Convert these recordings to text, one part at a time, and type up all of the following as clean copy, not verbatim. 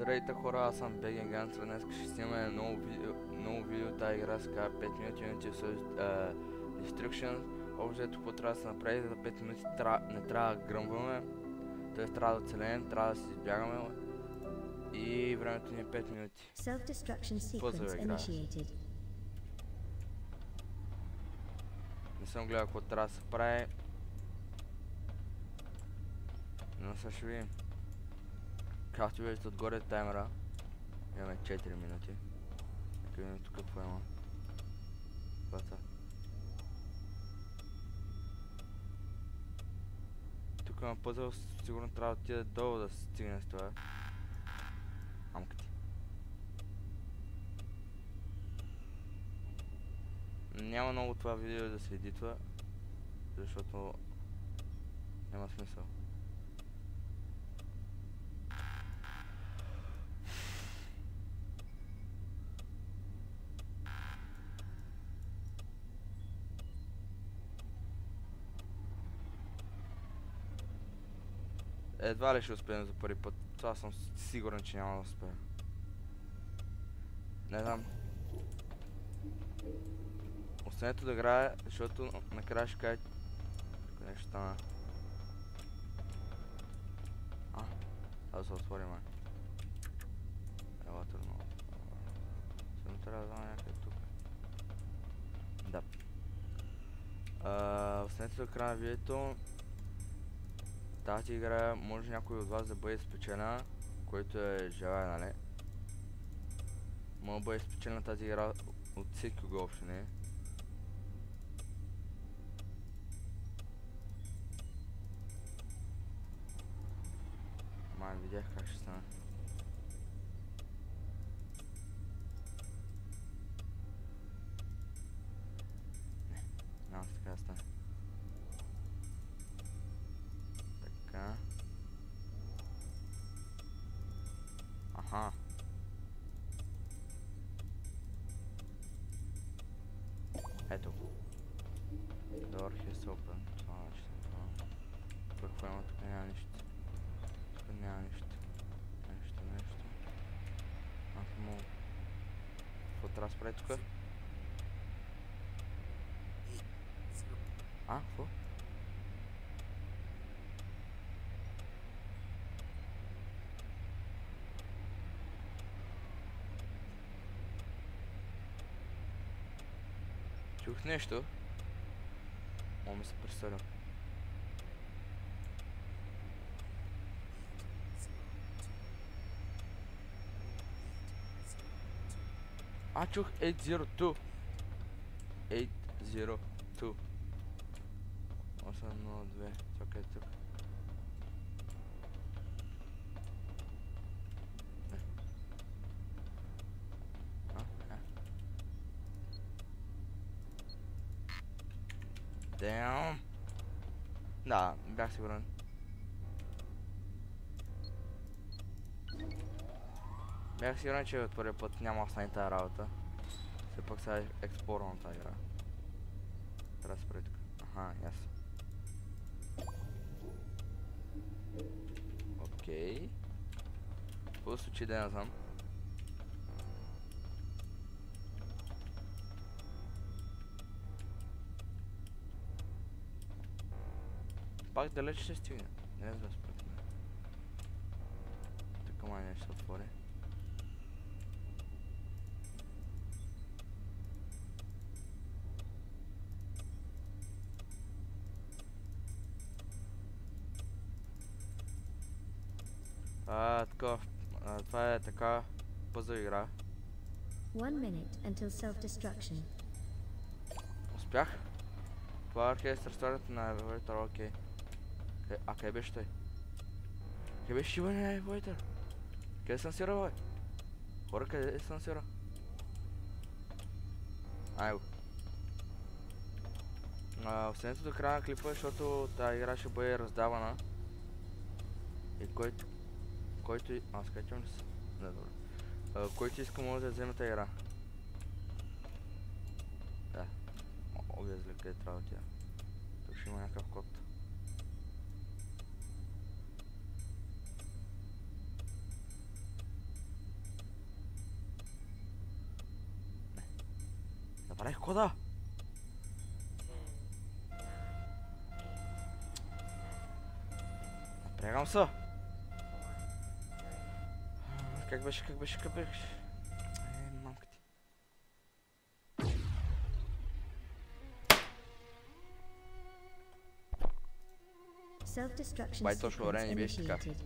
Здравейте хора, аз съм BG Gangster. Днес ще снимаме ново видео. Тази игра се казва 5 минути Unity Destruction. Общо ето какво трябва да се направи за 5 минути. Не трябва да гръмваме, т.е. трябва да оцелем, трябва да си избягаме и времето ни е 5 минути. Пъзъл игра. Не съм гледал какво трябва да се прави, но сега ще видим. Както виждате отгоре таймера, имаме 4 минути. Нека видим тук какво има. Тук има пъзъл, сигурно трябва да отиде долу да се стигне с това. Мамка ти. Няма много това видео да се едитва, защото няма смисъл. Едва ли ще успеем за първи път. Това съм сигурен, че няма да успея. Не знам. Останете да играя, защото накрая ще кажа ако нещо стана. Да се отвори, май. Елаторно. Само трябва да знам някъде тук. Да. Останете до края на видеото. Тази игра може някой от вас да бъде спечелена, който е желая, нали? Може да бъде спечелена тази игра от всеки кого въобще не е. Май видях как ще стане. Не, няма така да стане. Така. Аха. Ето. Door is open. Това нещо. Какво има тук? Няма нищо. Тук няма нищо. Нещо. Ако мога. Какво трябва да спре тук? Какво? Чух нещо. Ми се представя. Чух 802. 802. 802. Чакай тук. Damn. Да, бях сигурен. Бях сигурен, че от първия път няма да стане тази работа. Все пак сега е експорвам тази игра. Трябва да се прави тук. Ясно. Окей. Какво да случи да не знам. Пак далеч ще стигне. Не знам според мен. Тук май нещо отвори. Това е така пъзъл игра. 1 minute until self-destruction. Успях. Това е оркестър, старата на Евойтър, окей. Къде беше той? Къде беше Иван на Евойтър? Къде съм сира, бой? Хора, къде съм сира? Айго. Останете до края на клипа, защото тази игра ще бъде раздавана. И който... скачам ли се? Не, добре. Който иска може да вземе тази игра. Да. Обязли къде трябва да отида. Тук ще има някакъв код. Направих кода! Напрягам се! Как беше? Мамка ти. Self-destruction Бай, точно sequence време не беше така. initiated.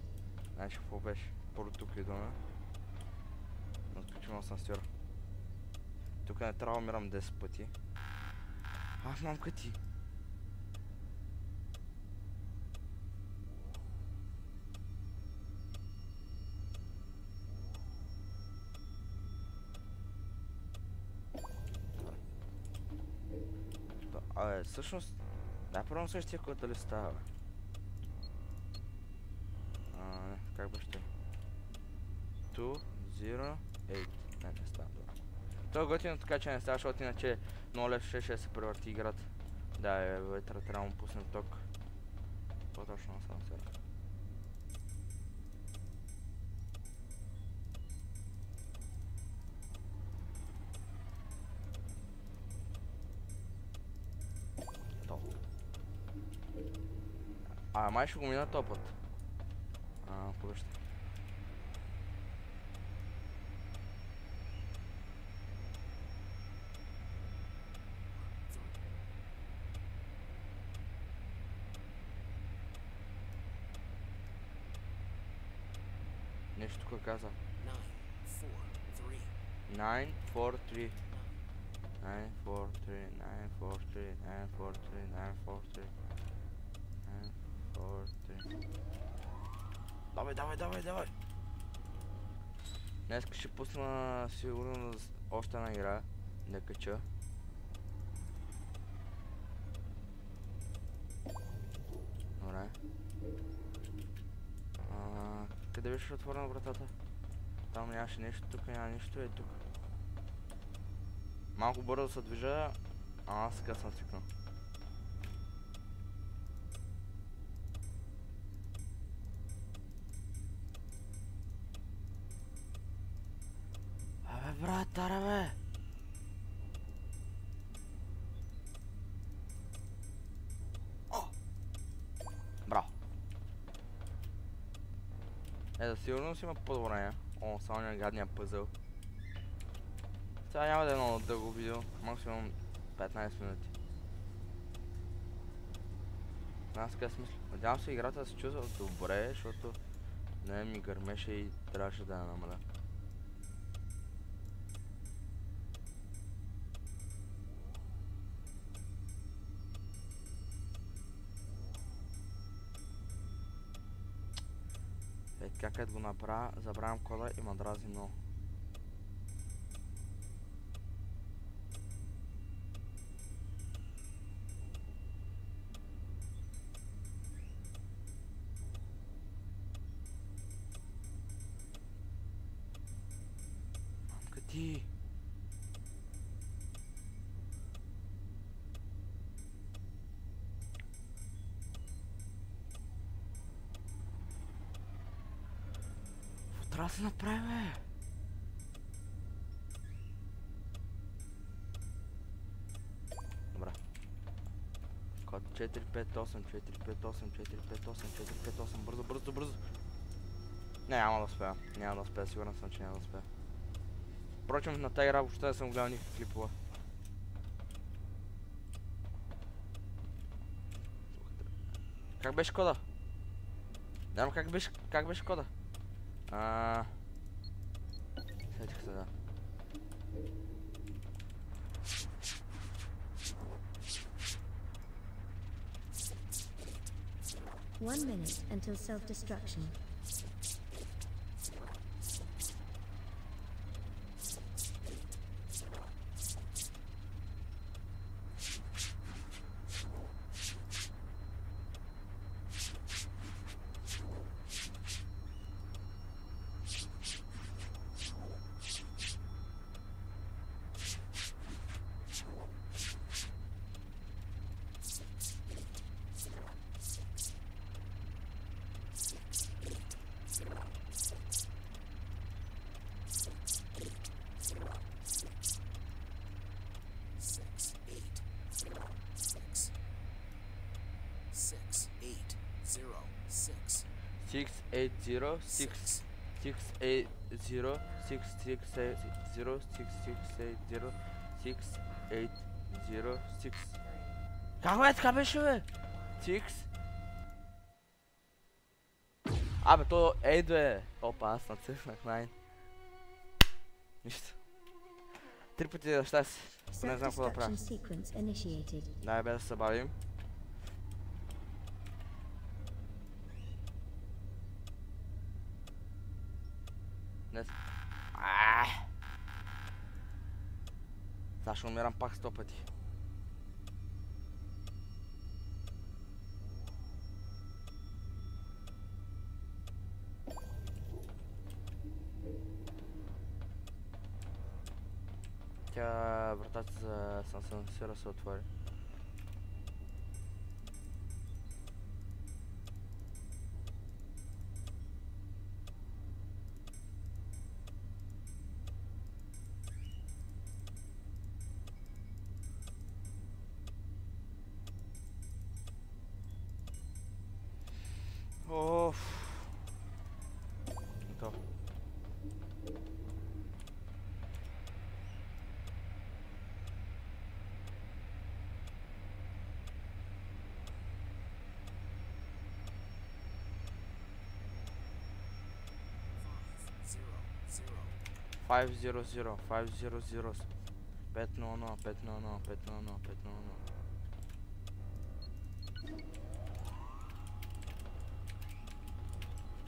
Знаеш какво беше? Първо тук идваме. Натключим асансьора. Тук не трябва да умирам 10 пъти. Ах, мамка ти! Абе, всъщност... Дай първо същия код дали става, бе. Не, как беше той? 2, 0, 8. Не става, добре. Това е готино така, че не става, защото иначе много лесно ще се превърти играта. Да, ветра трябва да му пуснем ток. По-точно на само сега. Май ще го мина този път. Кога ще? Нещо тук каза. 9, 4, 3. 9, 4, 3, 9, 4, 3, 9, 4, 3, 9, 4, 3. 9, 4, 3. Давай! Днес ще пусна сигурно още една игра. Да кача. Добре. Къде беше отворена вратата? Там нямаше нещо, тук няма нищо, е тук. Малко бързо се движа, аз сега съм цикнал. Абе, брат, аре бе! Браво! Да сигурно си има подобрение. О, само няма гадния пъзъл. Сега няма да е много дълго видео, максимум 15 минути. Аз така смисля. Надявам се играта да се чувства добре, защото не ми гърмеше и трябваше да я намаля. Така като го направя, забравям кода и ма дрази много. Мамка ти! Трябва да се направи, бе! Добре. Код 458, 458, 458, 458, бързо! Няма да успея, сигурен съм, че няма да успея. Впрочем, на тази игра въобще не съм гледал никакви клипове. Как беше кода? Няма как беше кода? Сетих се, да. One minute until self-destruction. 680 680 660 660 680 Как бе, така беше бе? 6 Абе, то ейд бе. Опа, аз нацъфнах най. Нищо. 3 пъти да ща си. Не знам какво да правя. Дай бе да се бавим. Днес. Сега ще умирам пак 100 пъти. Тя вратата за асансьора се отвори. Оф. Готов. Five zero zero 500 500 500 500 500.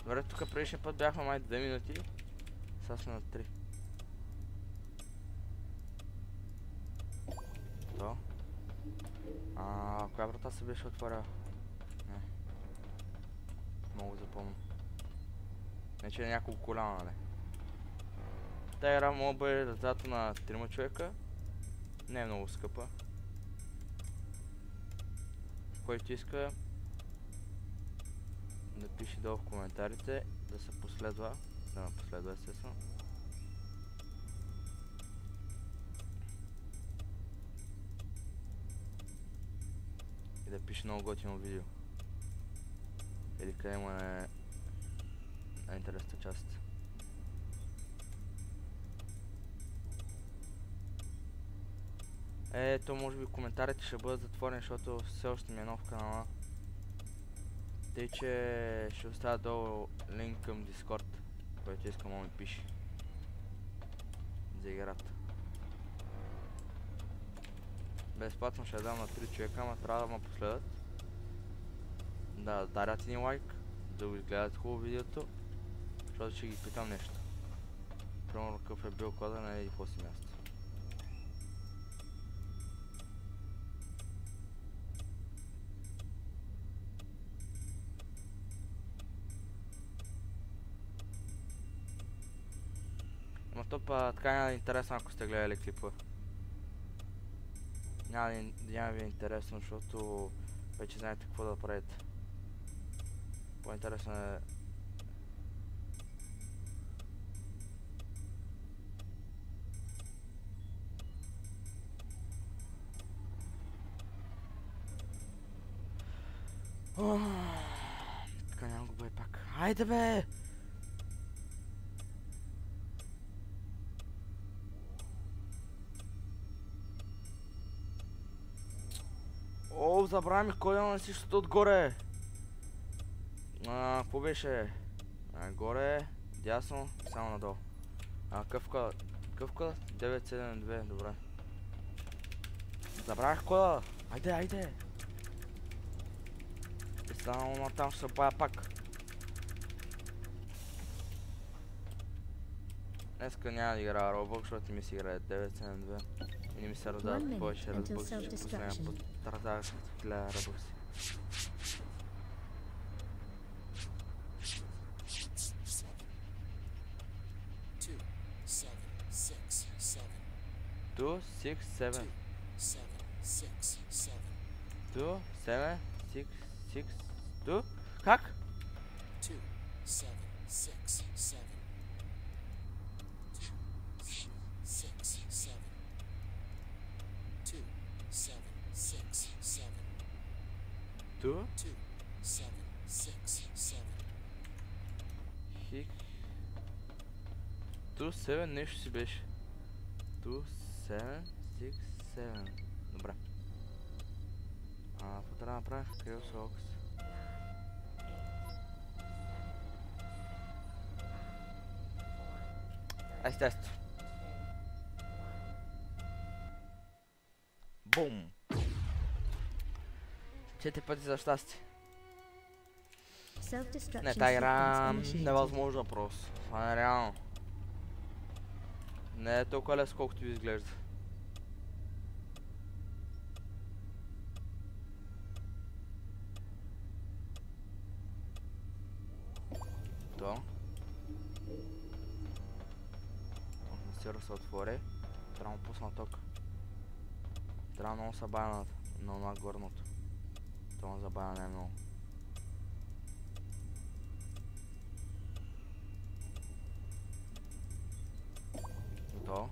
Добре, тук предишния път бяхме май 2 минути. Сега сме на 3. То. Коя врата се беше отворила? Не. Много запомням. Не, че е няколко коляна, нали? Тая игра мога да бъде децата на 3 човека. Не е много скъпа. Който иска да пише долу в коментарите, да се последва, да ме последва естествено. И да пише много готино видео. Или къде му е интересната част. Ето, може би коментарите ще бъдат затворени, защото все още ми е нов канала. Тъй, че ще оставя долу линк към Discord, който искам да ми пише за играта. Безплатно ще дам на 3 човека, ама трябва да ме последват. Да дарят ни лайк, да го изгледат хубаво видеото, защото ще ги питам нещо. Примерно какъв е бил кода на еди си място. Но то па така няма да е интересно, ако сте гледали клипа. Няма ви е интересно, защото вече знаете какво да правите. По-интересно е... Така няма го бъде пак. Хайде бе! О, забравяме кой да на всичкото отгоре. Какво беше? Горе, дясно, само надолу. Какъв код? 972, добре. Забравях кода. Айде. Само там ще се пая пак. Днеска няма да играя Roblox, защото ми си играе 972. И не ми се раздават повече Roblox, че последния път раздавах с 1000 Roblox. Two, six, seven. 2, 7, 6, 6, 2. Как? 2, 7, 6, 7. 6, 7. 2, 7, 6, 7. 2, 2, 7, 6, 7. 2, 7, нещо си беше. 2, 7, 6, 7. Добре. Какво трябва да направя? Chaos Ox. Естествено. Бум! 4 пъти за щастие. Self-destruction Не, тази игра sequence initiated. невъзможна просто. Това не е реално. Не е толкова лесно, колкото ви изглежда. То. Атмосфера се отвори. Трябва да пусна ток. Трябва много се бая на това горното. Това забавя не е много. Готово.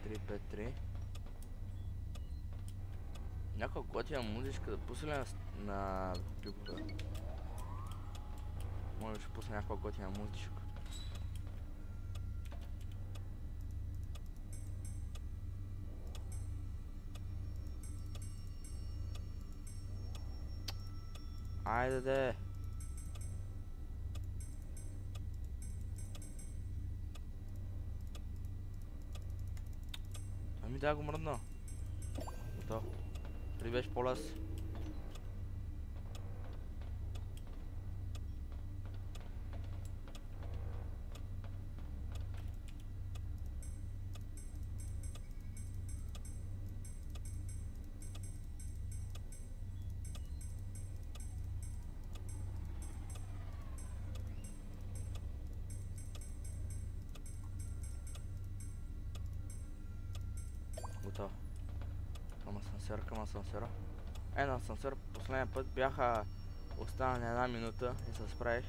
Three, 5, 3. 3-5-3. Някаква готина музичка да пусне на клипове. Може ще пусне някаква готина музичка. Айде де! Ами да го мръдна. Готово. При беше по-лес. Готово. Към асансьора. На асансьор последния път бяха останали една минута и се справих.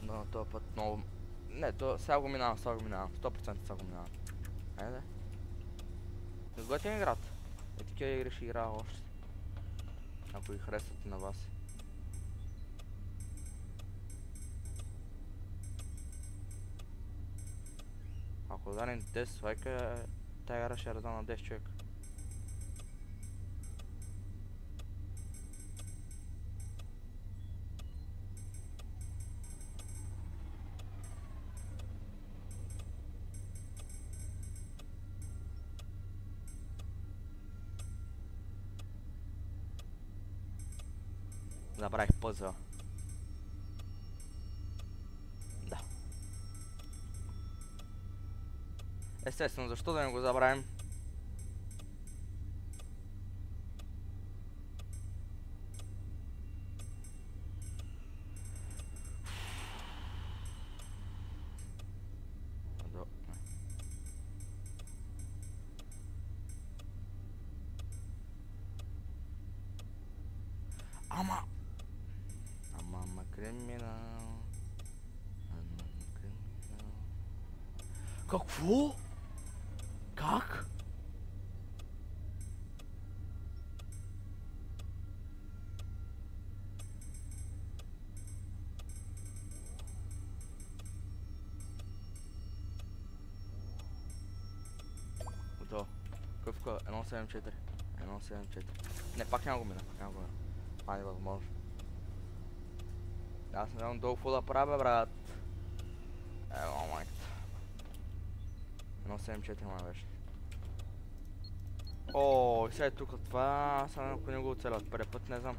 Но този път много... Не, то сега го минавам. 100% сега го минавам. Айде. Готина играта. Такива игри ще играя още. Ако ги харесват и на вас. Ако ударим 10 лайка, тая игра ще реда на 10 човека. Забравих пъзъл. Да. Естествено, защо да не го забравим? Ама криминал. Какво? Как? Готово. Къвка 174. 174. Не, пак няма го мина. Това не е възможно. Аз не знам долу какво да правя, брат. Ево, майката. 174 май беше. О, и сега е тук това, сега ако не го оцелят. Първи път не знам.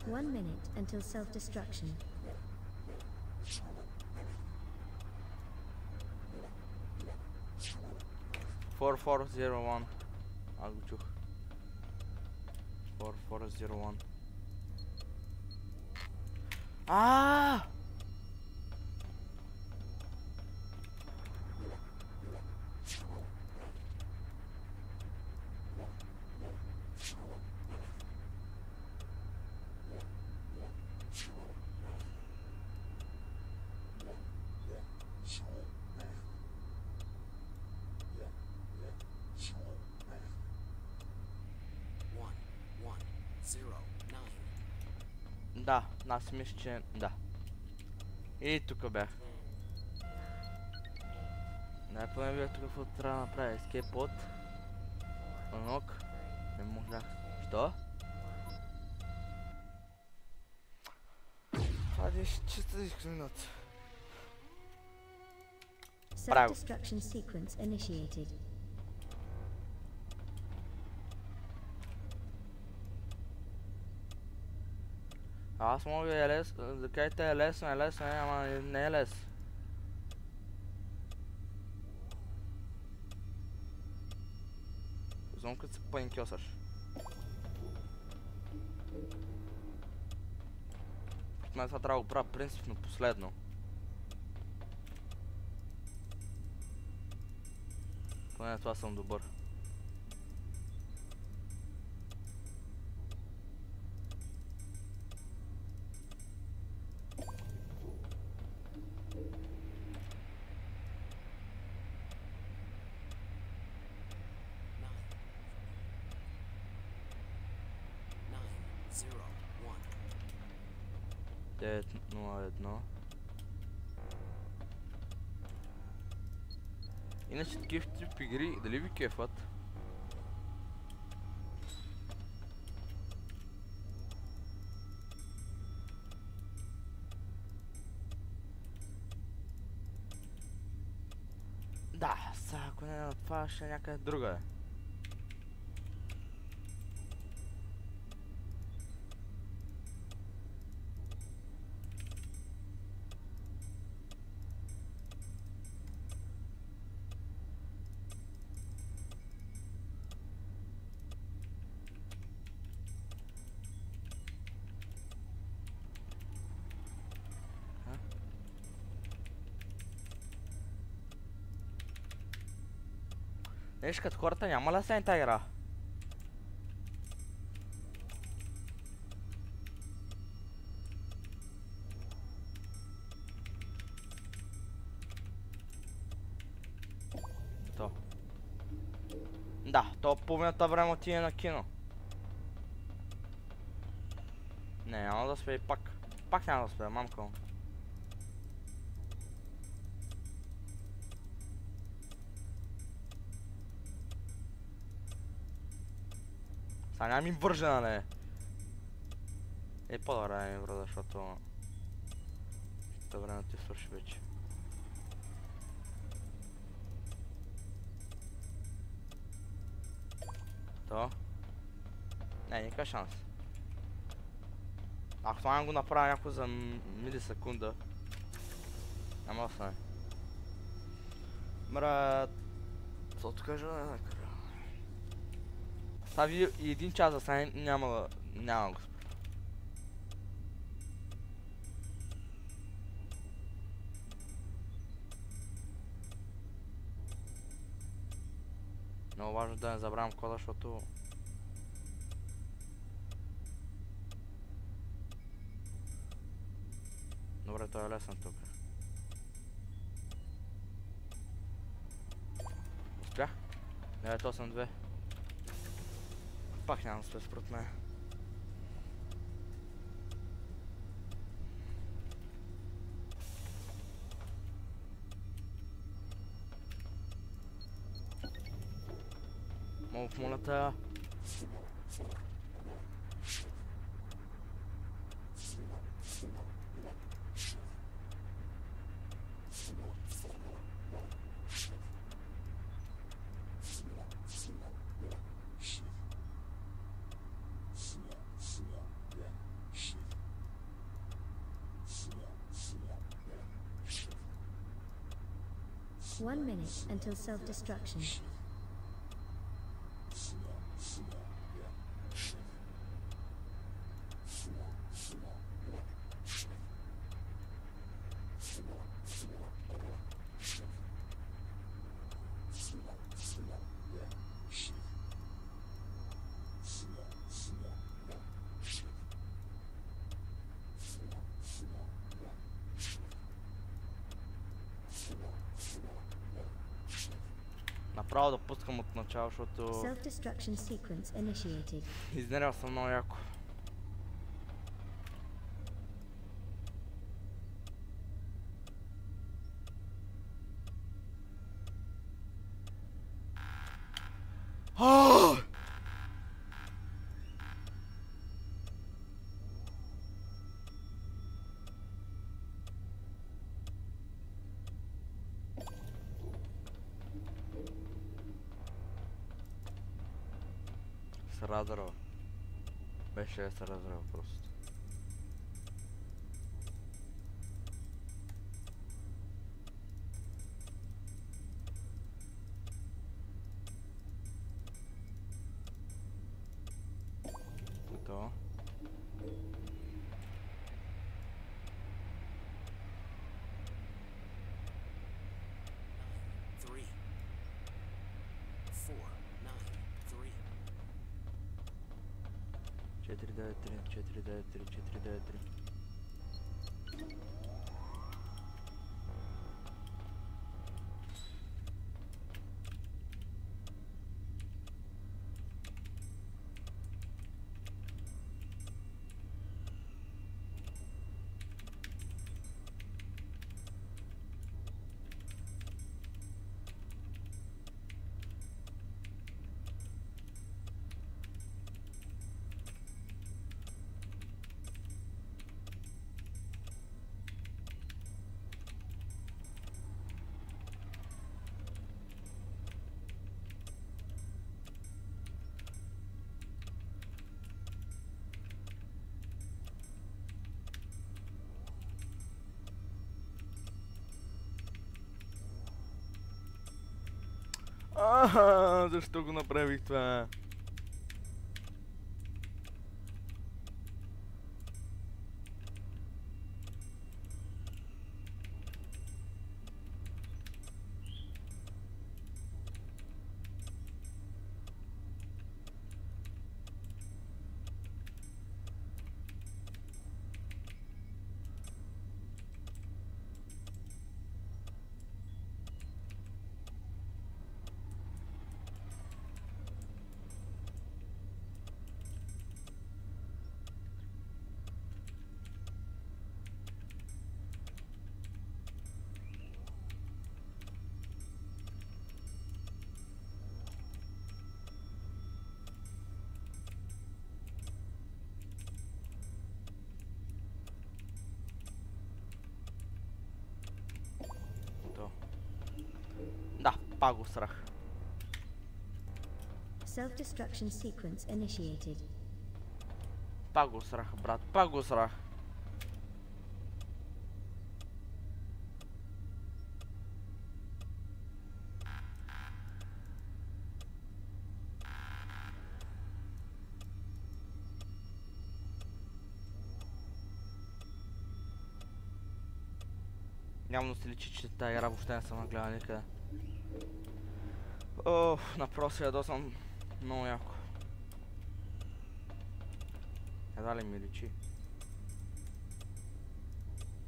One minute until self-destruction. Four 401. Аз го чух. 4401. Да, аз си мисля, че да. И тук бях. Поне бях тук, какво трябва да направя. Escape от Unlock. Не можах. Що? Това е чиста дискриминация. Self-destruction sequence initiated. Аз мога да е лесно, да кажете е лесно, ама не е лесно. Знам като се паникьосаш. От мен това трябва да го правя принципно последно. Поне това съм добър. Zero, one. 901. Иначе такива тип игри, дали ви кефат? Да, сега ако не на това ще е някъде друга. Виж, като хората няма ли да се тази игра? То. Да, то половината време отиде на кино. Не, няма да успее пак. Пак няма да успее, мамка. Сега няма ми вържа, нали? Е, по-добре да ми връда, защото... това време ти свърши вече. То? Не, никакъв шанс. Ако това не го направя някой за милисекунда, няма да стане. Брат... Какво да кажа, не знам. Това видео и 1 час да стане, няма да го спра. Много важно да не забравям кода, защото... Добре, той е лесен тук. Успях? 982. Пак няма да успя според мен. Мога в молята. One minute until self-destruction. Направо да пускам от начало, защото... Self-destruction sequence initiated. Изнервял съм много яко. се разрава. Беше да се разрава просто. Готово. Three. 4, 9, 3. 493, 493, 493. Защо го направих това? Да, пак го срах. Self-destruction sequence initiated. Пак го срах, брат, пак го срах. Явно се личи, че тази игра въобще не съм нагледал никъде. Напросто се ядосвам много яко. Едва ли ми личи.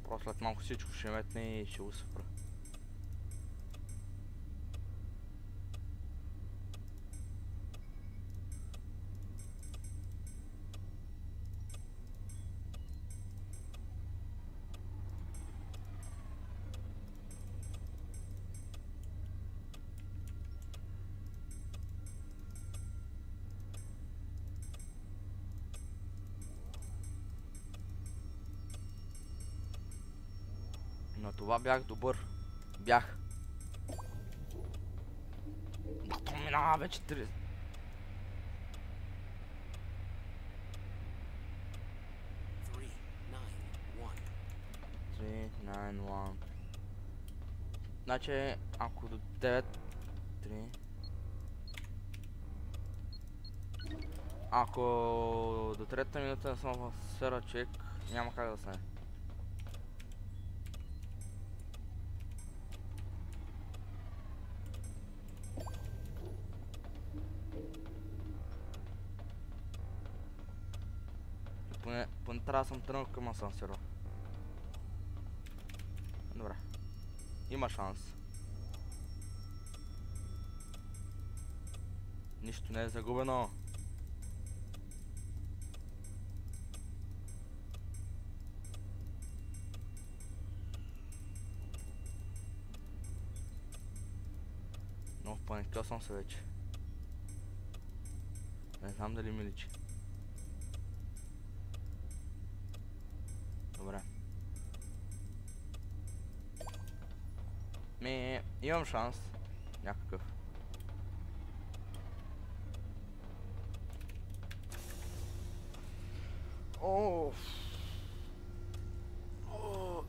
Просто след малко всичко ще метне и ще го спра. На това бях добър. Бях. Бато минава вече 30. 391. Значи, ако до 9... 3... Ако до третата минута не съм в сфера чек, няма как да стане. Поне трябва да съм тръгнал към асансера. Добре. Има шанс. Нищо не е загубено. Но паникал съм се вече. Не знам дали ми личи. Добре. Имам шанс. Някакъв.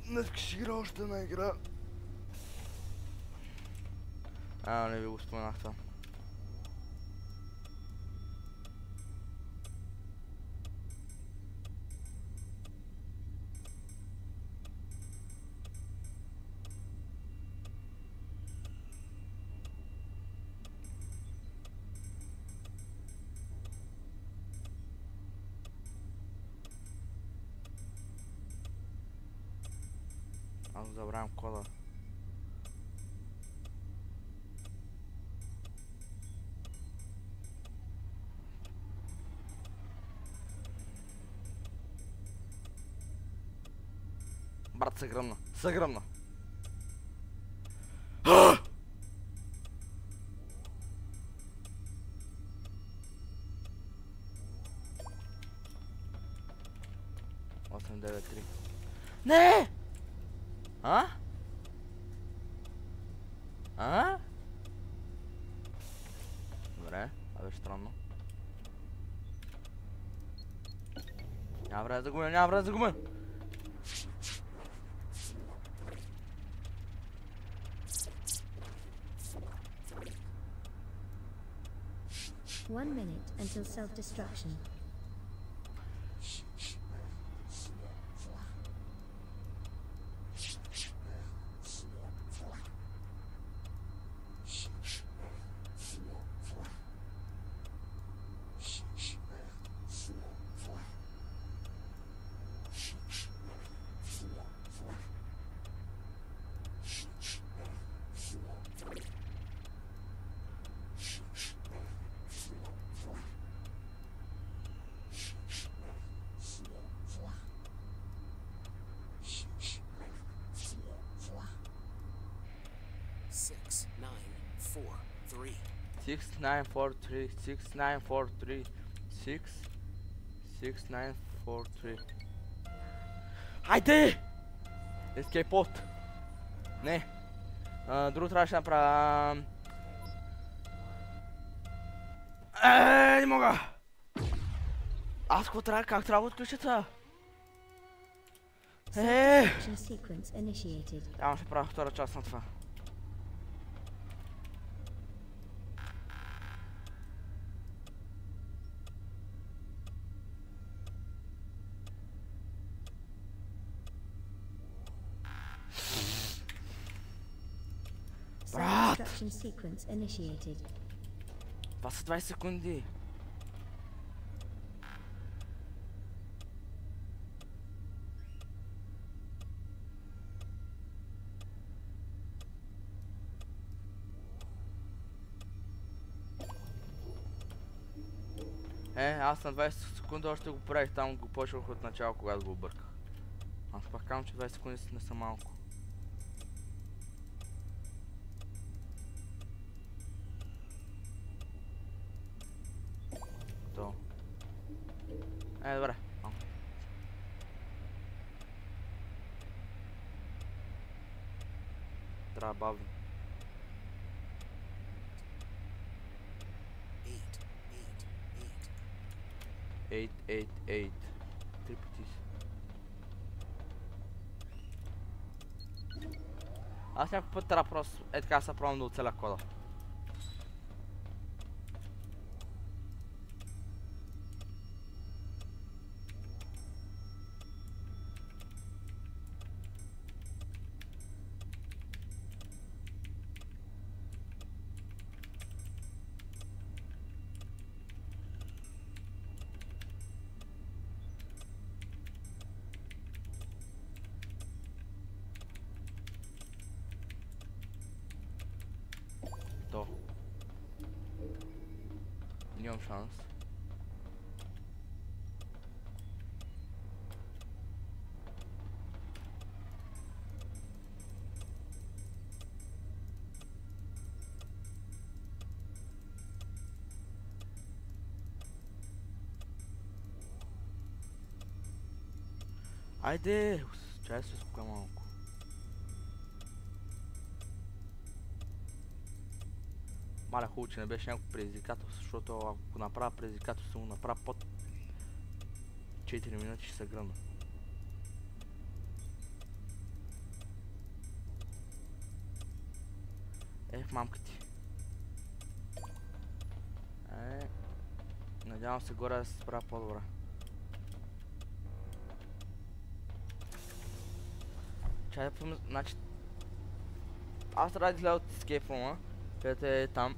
Днес ще игра още една игра. Не ви го споменах това. Аз забравям кода. Брат, се гръмна. Се гръмна. Осем, 9, 3. Не! А? Добре, това беше странно. Няма време да губим, няма време да губим! One minute until self-destruction. Six, 9, 4, 3. 6, 9, 4, 3, 6, 9, 4, 3, 6, 6, 9, 4, 3. Хайде! Escape pod. Не. Друго трябваше да направя... Не мога! Аз какво трябва? Как трябва да отключа това? Self-destruction sequence initiated. Няма ще правя втора част на това. Self-destruction sequence initiated. Това са 20 секунди. Аз на 20 секунди още го правих, там го почвах от начало, когато го обърках. Аз пак казвам, че 20 секунди не са малко. То. Добре. Трябва бавно. 8, 8, 8. Три пъти си. Аз някой път трябва просто така се пробвам да оцеля кода. То. Нямам шанс. Айде! Чай се успокоя малко. Маля, хубаво, че не беше някакво предизвикателство, защото ако направя предизвикателство, му направя под 4 минути ще се гръмна. Мамка ти. Надявам се горе да се справя по-добре. Чай да помисля, значи... Аз трябва да изляза от escape room-а, където е там.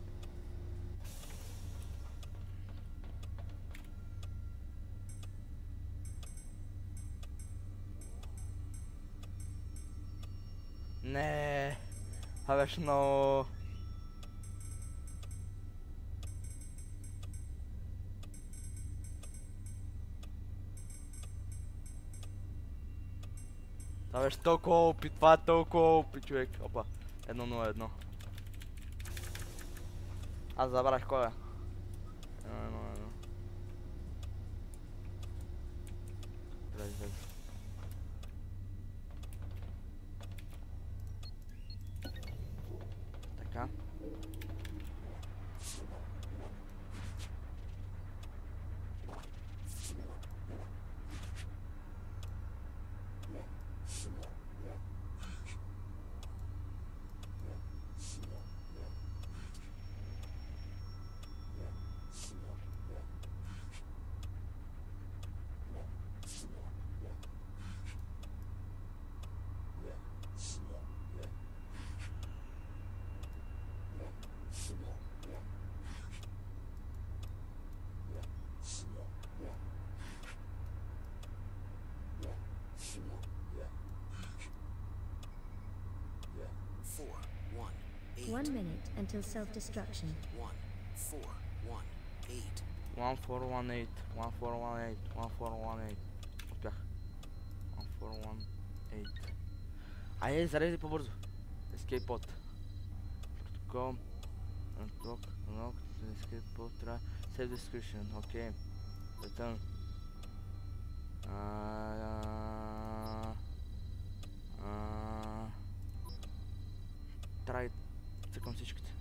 Не, това беше много... Това беше толкова опит, това е толкова опит, човек. Опа, 1-0-1. Аз забрах кой е. 1-1-1. Влез. Така. Four, one, 1 minute until self-destruction. 1418. 1418, 1418, 1418. Успях. 1418. Айде, зарези по-бързо. Escape pod. Protocol. Unlock. Escape pod. Save description. Okay. Return. Трябва да цъкам всичките.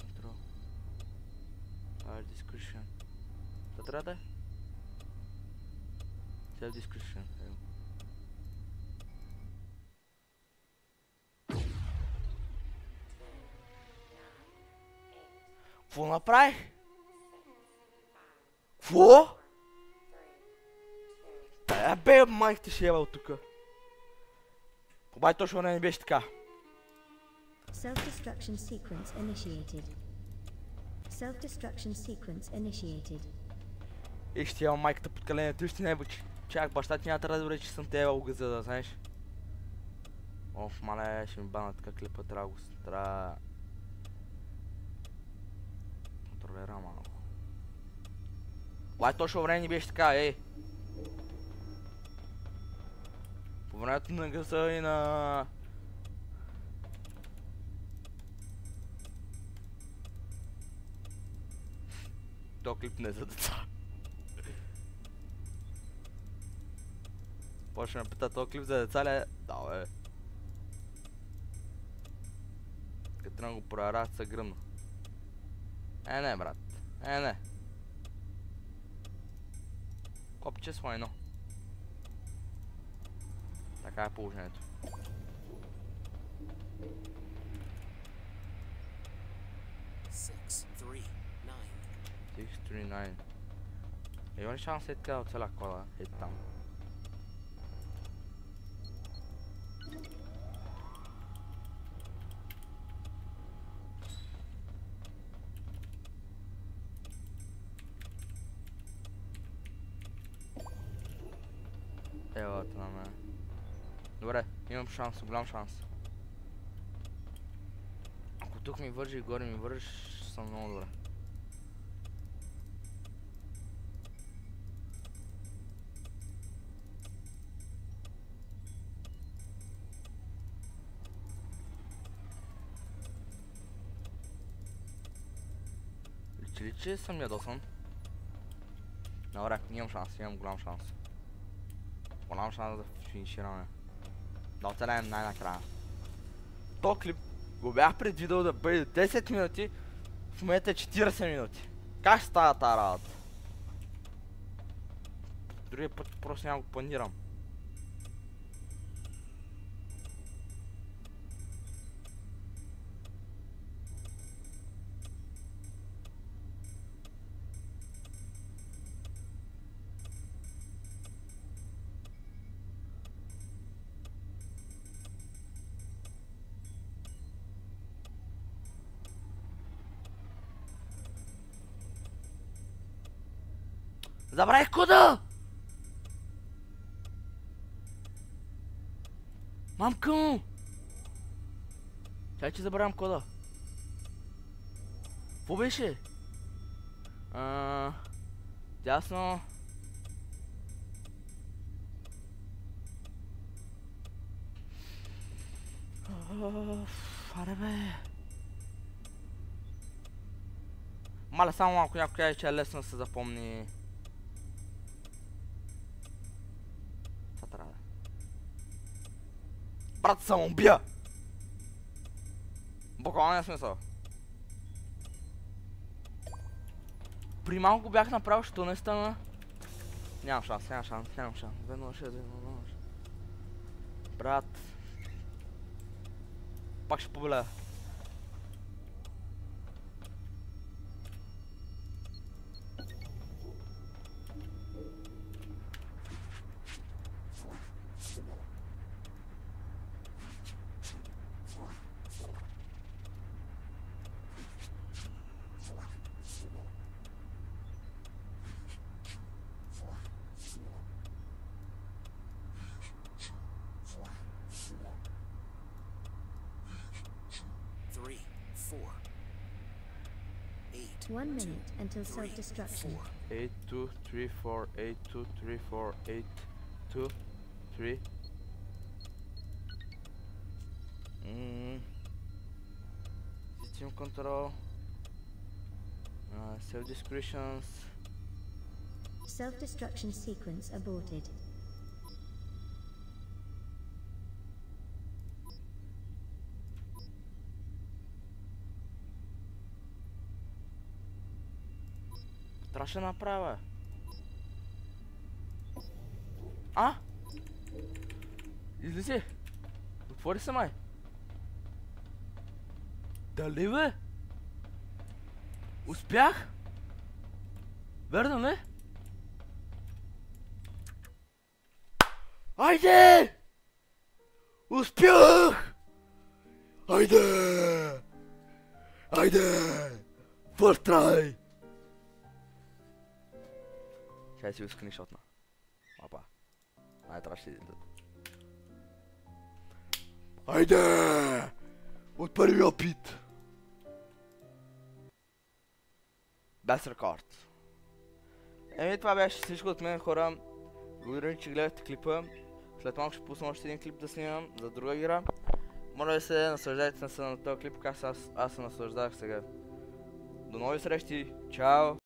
Control. Description. Това трябва да е? Save description. Какво направих? Какво? Тая бе, майк ти ще ева от тука. Обаче точно не беше така. Self-destruction sequence initiated. Self-destruction sequence initiated. И ще ева майката под каленето, и ще не бучи. Чак, баща ти няма да разбере, че съм те ева угъза, да знаеш. Оф, мале, ще ми банат как лепа драгост. Трябва... Контролера малко. Обаче точно време не беше така, ей. По времето на гъса и на... То клип не е за деца. Почне ме пита, то клип за деца ли е? Да, бе. Като тръгна го проярах, се гръмна. Не, брат. Не. Копче с войно. Така е положението. Six, three, nine. 639. Има ли шанс така да оцеля кода? Ето там. Елата на мен. Добре, имам шанс, голям шанс. Ако тук ми вържи и горе ми вържиш, съм много добре. Личи, че съм ядосан. Добре, имам шанс, имам голям шанс. Голям шанс да финишираме. Да оцелеем най-накрая. То клип го бях предвидел да бъде 10 минути. В момента е 40 минути. Как става тази работа? Другия път просто няма го планирам. Забравих кода! Мамка му! Чай, че забравям кода. Какво беше? Дясно. Аре бе. Маля, само малко някой каже, че е лесно да се запомни. Това трябва да. Брат, съм убия! Буквалния смисъл. При малко бях направил, що не стана. Нямам шанс. Веднъж. Брат. Пак ще побеля. Three, four, 8, 1 minute until self-destruction. 8, 2, 3, 4, 8, 2, 3, 4, 8, 2, 3. System control. Save descriptions. Self-destruction sequence aborted. Трябваше да направя. А? Излезе. Отвори се, май. Дали бе? Успях? Верно ли? Айде! Успях! Айде! First try! Чай си го скриншотна. Опа. Най-трябваше да излезе. Айде! От първи опит! Без рекорд. Това беше всичко от мен, хора. Благодаря, че гледахте клипа. След малко ще пусна още един клип да снимам за друга игра. Моля да се наслаждайте на този клип, как аз се наслаждах сега. До нови срещи! Чао!